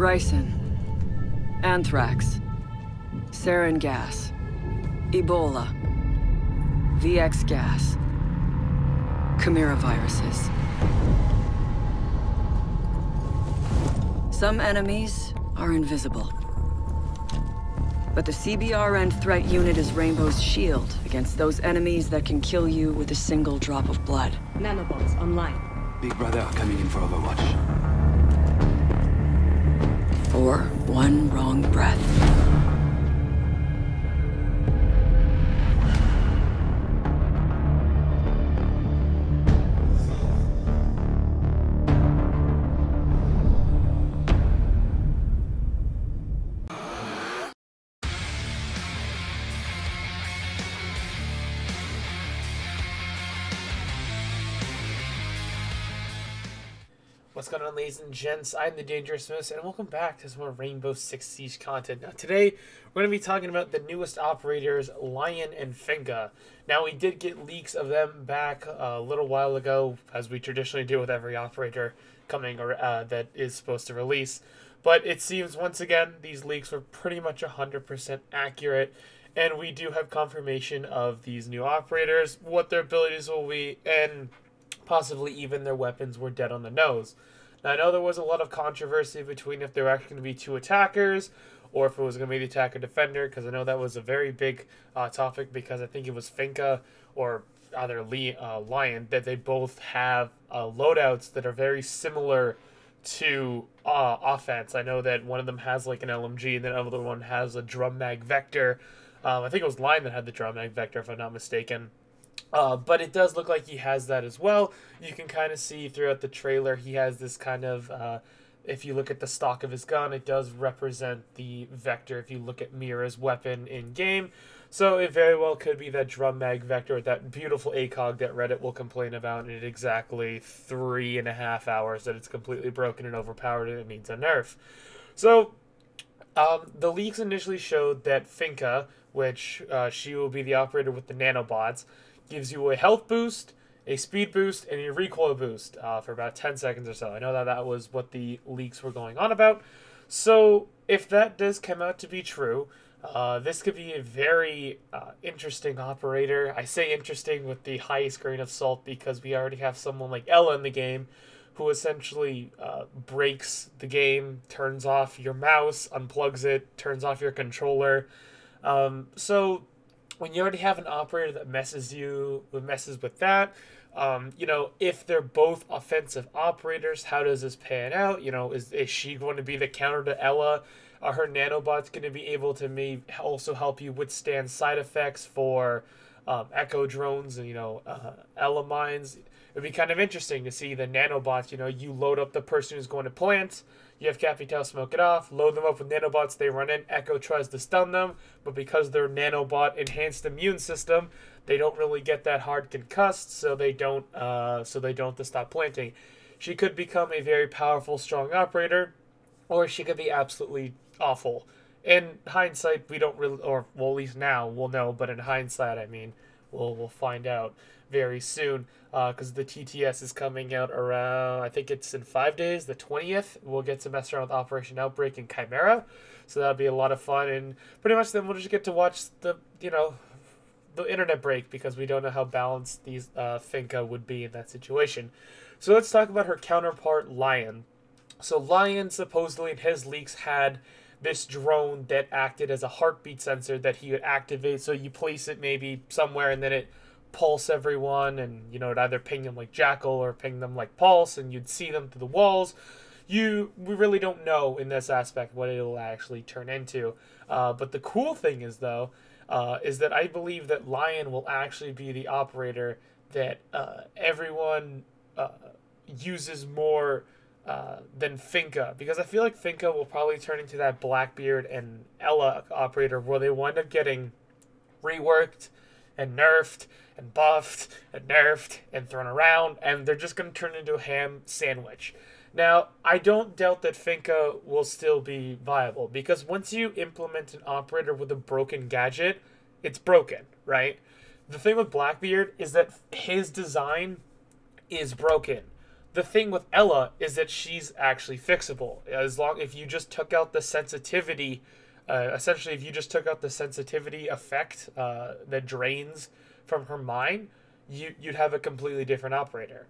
Ricin, anthrax, sarin gas, Ebola, VX gas, Chimera viruses. Some enemies are invisible. But the CBRN threat unit is Rainbow's shield against those enemies that can kill you with a single drop of blood. Nanobots online. Big Brother are coming in for Overwatch. Or one wrong breath. What's going on, ladies and gents? I'm the Dangerous Moose, and welcome back to some more Rainbow Six Siege content. Now, today, we're going to be talking about the newest operators, Lion and Finka. Now, we did get leaks of them back a little while ago, as we traditionally do with every operator coming or that is supposed to release. But it seems, once again, these leaks were pretty much 100% accurate, and we do have confirmation of these new operators, what their abilities will be, and possibly even their weapons were dead on the nose. Now, I know there was a lot of controversy between if there were actually going to be two attackers or if it was going to be the attacker-defender, because I know that was a very big topic, because I think it was Finka or either Lion, that they both have loadouts that are very similar to offense. I know that one of them has like an LMG and the other one has a drum mag vector. I think it was Lion that had the drum mag vector, if I'm not mistaken. But it does look like he has that as well. You can kind of see throughout the trailer he has this kind of, if you look at the stock of his gun, it does represent the vector if you look at Mira's weapon in-game. So it very well could be that drum mag vector, that beautiful ACOG that Reddit will complain about in exactly 3.5 hours, that it's completely broken and overpowered and it needs a nerf. So the leaks initially showed that Finka, which she will be the operator with the nanobots, gives you a health boost, a speed boost, and a recoil boost for about 10 seconds or so. I know that that was what the leaks were going on about. So if that does come out to be true, this could be a very interesting operator. I say interesting with the highest grain of salt because we already have someone like Ella in the game who essentially breaks the game, turns off your mouse, unplugs it, turns off your controller. So when you already have an operator that messes with that, you know, if they're both offensive operators, how does this pan out? You know, is she going to be the counter to Ella? Are her nanobots going to be able to also help you withstand side effects for echo drones and, you know, Ella mines? It'd be kind of interesting to see the nanobots, you know, you load up the person who's going to plant, you have Capital smoke it off, load them up with nanobots, they run in, Echo tries to stun them, but because their nanobot enhanced immune system, they don't really get that hard concussed, so they don't have to stop planting. She could become a very powerful, strong operator, or she could be absolutely awful. In hindsight, we don't really, or well, at least now we'll know, but in hindsight, I mean, we'll find out very soon, because the TTS is coming out around, I think it's in 5 days, the 20th. We'll get to mess around with Operation Outbreak and Chimera, so that'll be a lot of fun, and pretty much then we'll just get to watch the, you know, the internet break, because we don't know how balanced these Finka would be in that situation. So let's talk about her counterpart, Lion. So Lion supposedly in his leaks had this drone that acted as a heartbeat sensor that he would activate, so you place it maybe somewhere and then it pulse everyone, and you know, it either ping them like Jackal or ping them like Pulse, and you'd see them through the walls. We really don't know in this aspect what it'll actually turn into. But the cool thing is, though, is that I believe that Lion will actually be the operator that everyone uses more than Finka, because I feel like Finka will probably turn into that Blackbeard and Ella operator where they wind up getting reworked and nerfed and buffed and nerfed and thrown around, and they're just going to turn into a ham sandwich. Now, I don't doubt that Finka will still be viable, because once you implement an operator with a broken gadget, it's broken, right? The thing with Blackbeard is that his design is broken. The thing with Ella is that she's actually fixable. If you just took out the sensitivity, essentially if you just took out the sensitivity effect that drains from her mind, you'd have a completely different operator.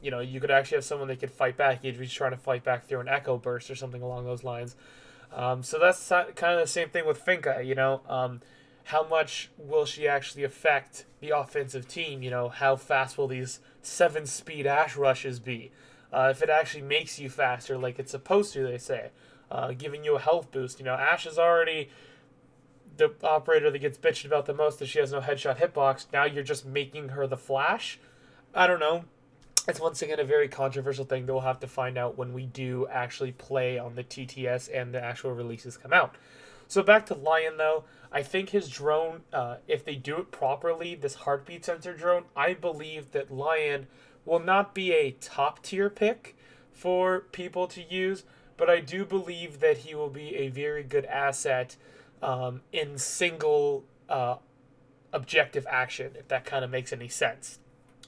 You could actually have someone that could fight back. You'd be trying to fight back through an echo burst or something along those lines. So that's kind of the same thing with Finka. How much will she actually affect the offensive team? How fast will these 7-speed Ash rushes be? If it actually makes you faster like it's supposed to, they say, giving you a health boost. Ash is already the operator that gets bitched about the most, that she has no headshot hitbox. Now you're just making her the Flash. I don't know. It's once again a very controversial thing that we'll have to find out when we do actually play on the TTS and the actual releases come out. So back to Lion, though. I think his drone, if they do it properly, this heartbeat sensor drone, I believe that Lion will not be a top-tier pick for people to use, but I do believe that he will be a very good asset in single objective action, if that kind of makes any sense.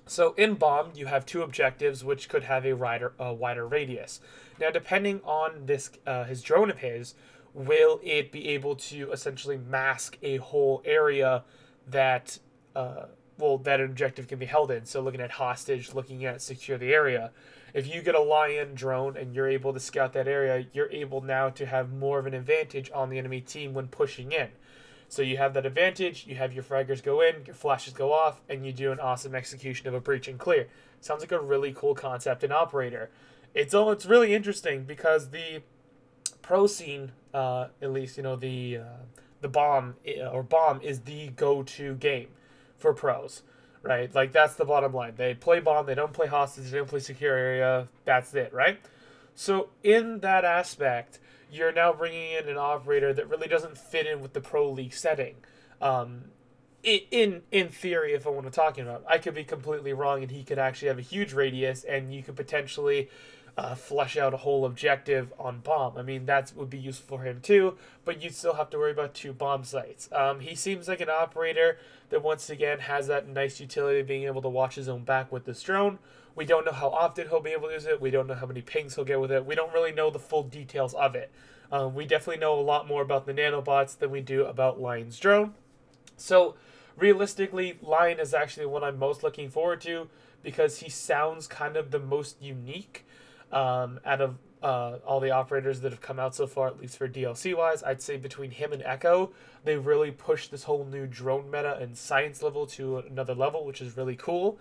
So in Bomb, you have 2 objectives, which could have a wider radius. Now, depending on this his drone of his, will it be able to essentially mask a whole area that that an objective can be held in? So looking at hostage, looking at secure the area. If you get a Lion drone and you're able to scout that area, you're able now to have more of an advantage on the enemy team when pushing in. So you have that advantage, you have your fraggers go in, your flashes go off, and you do an awesome execution of a breach and clear. Sounds like a really cool concept and operator. It's really interesting because the pro scene, at least, the bomb is the go-to game for pros, right? Like, that's the bottom line. They play bomb, they don't play hostage, they don't play secure area, that's it, right? So in that aspect, you're now bringing in an operator that really doesn't fit in with the pro league setting. In theory, if I want to talk about, I could be completely wrong, and he could actually have a huge radius, and you could potentially flesh out a whole objective on bomb. I mean, that would be useful for him too, but you'd still have to worry about 2 bomb sites. He seems like an operator that once again has that nice utility of being able to watch his own back with this drone. We don't know how often he'll be able to use it. We don't know how many pings he'll get with it. We don't really know the full details of it. We definitely know a lot more about the nanobots than we do about Lion's drone. So realistically, Lion is actually one I'm most looking forward to because he sounds kind of the most unique out of all the operators that have come out so far, at least for DLC-wise. I'd say between him and Echo, they really pushed this whole new drone meta and science level to another level, which is really cool.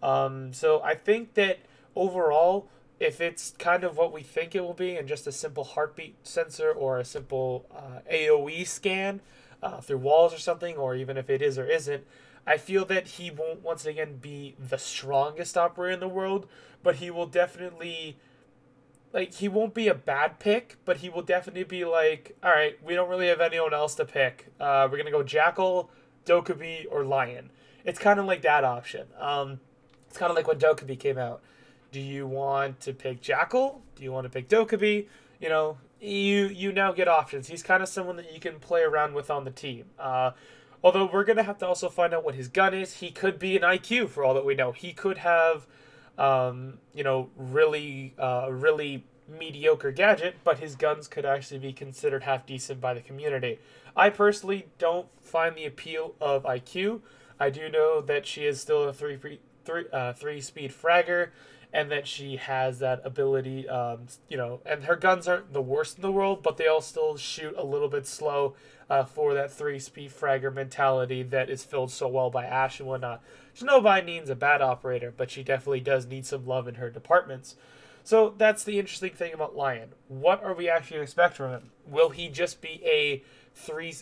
So I think that overall, if it's kind of what we think it will be and just a simple heartbeat sensor or a simple AoE scan through walls or something, or even if it is or isn't, I feel that he won't once again be the strongest operator in the world, but he will definitely, he won't be a bad pick, but he will definitely be like, all right, we don't really have anyone else to pick. We're going to go Jackal, Dokkaebi, or Lion. It's kind of like that option. It's kind of like when Dokkaebi came out. Do you want to pick Jackal? Do you want to pick Dokkaebi? You now get options. He's kind of someone that you can play around with on the team. Although we're going to have to also find out what his gun is. He could be an IQ for all that we know. He could have, really mediocre gadget, but his guns could actually be considered half decent by the community. I personally don't find the appeal of IQ. I do know that she is still a 3-speed fragger, and that she has that ability, and her guns aren't the worst in the world, but they all still shoot a little bit slow for that 3-speed fragger mentality that is filled so well by Ash and whatnot. She's no by means a bad operator, but she definitely does need some love in her departments. So that's the interesting thing about Lion. What are we actually going to expect from him? Will he just be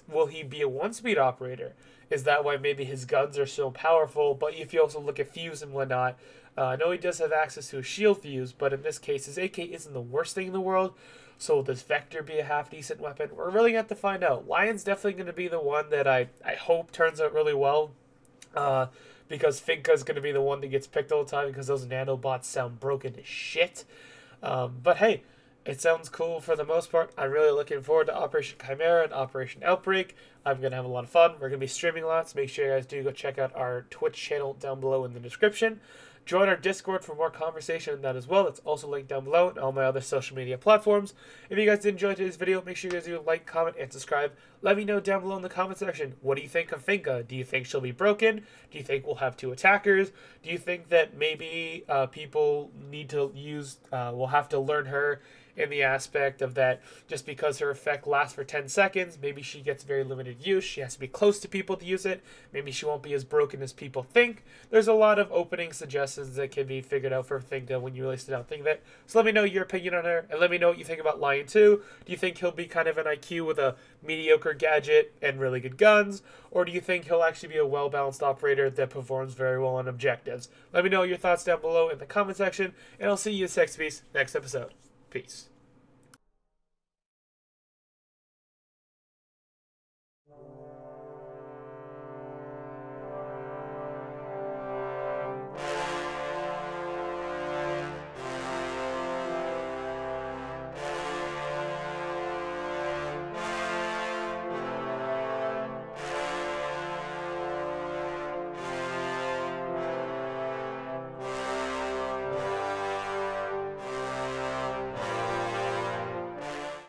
will he be a 1-speed operator? Is that why maybe his guns are so powerful? But if you also look at Fuse and whatnot, I know he does have access to a shield fuse, but in this case, his AK isn't the worst thing in the world. So will this Vector be a half-decent weapon? We're really going to have to find out. Lion's definitely going to be the one that I hope turns out really well, because Finka's going to be the one that gets picked all the time because those nanobots sound broken as shit. But hey, it sounds cool for the most part. I'm really looking forward to Operation Chimera and Operation Outbreak. I'm going to have a lot of fun. We're going to be streaming a lot, so make sure you guys do go check out our Twitch channel down below in the description. Join our Discord for more conversation on that as well. It's also linked down below and all my other social media platforms. If you guys did enjoy today's video, make sure you guys do like, comment, and subscribe. Let me know down below in the comment section, what do you think of Finka? Do you think she'll be broken? Do you think we'll have 2 attackers? Do you think that maybe people need to use, will have to learn her in the aspect of that just because her effect lasts for 10 seconds, maybe she gets very limited use. She has to be close to people to use it. Maybe she won't be as broken as people think. There's a lot of opening suggestions that can be figured out for Finka when you really sit down and think of it. So let me know your opinion on her, and let me know what you think about Lion 2. Do you think he'll be kind of an IQ with a mediocre gadget and really good guns? Or do you think he'll actually be a well-balanced operator that performs very well on objectives? Let me know your thoughts down below in the comment section, and I'll see you in next episode. Peace.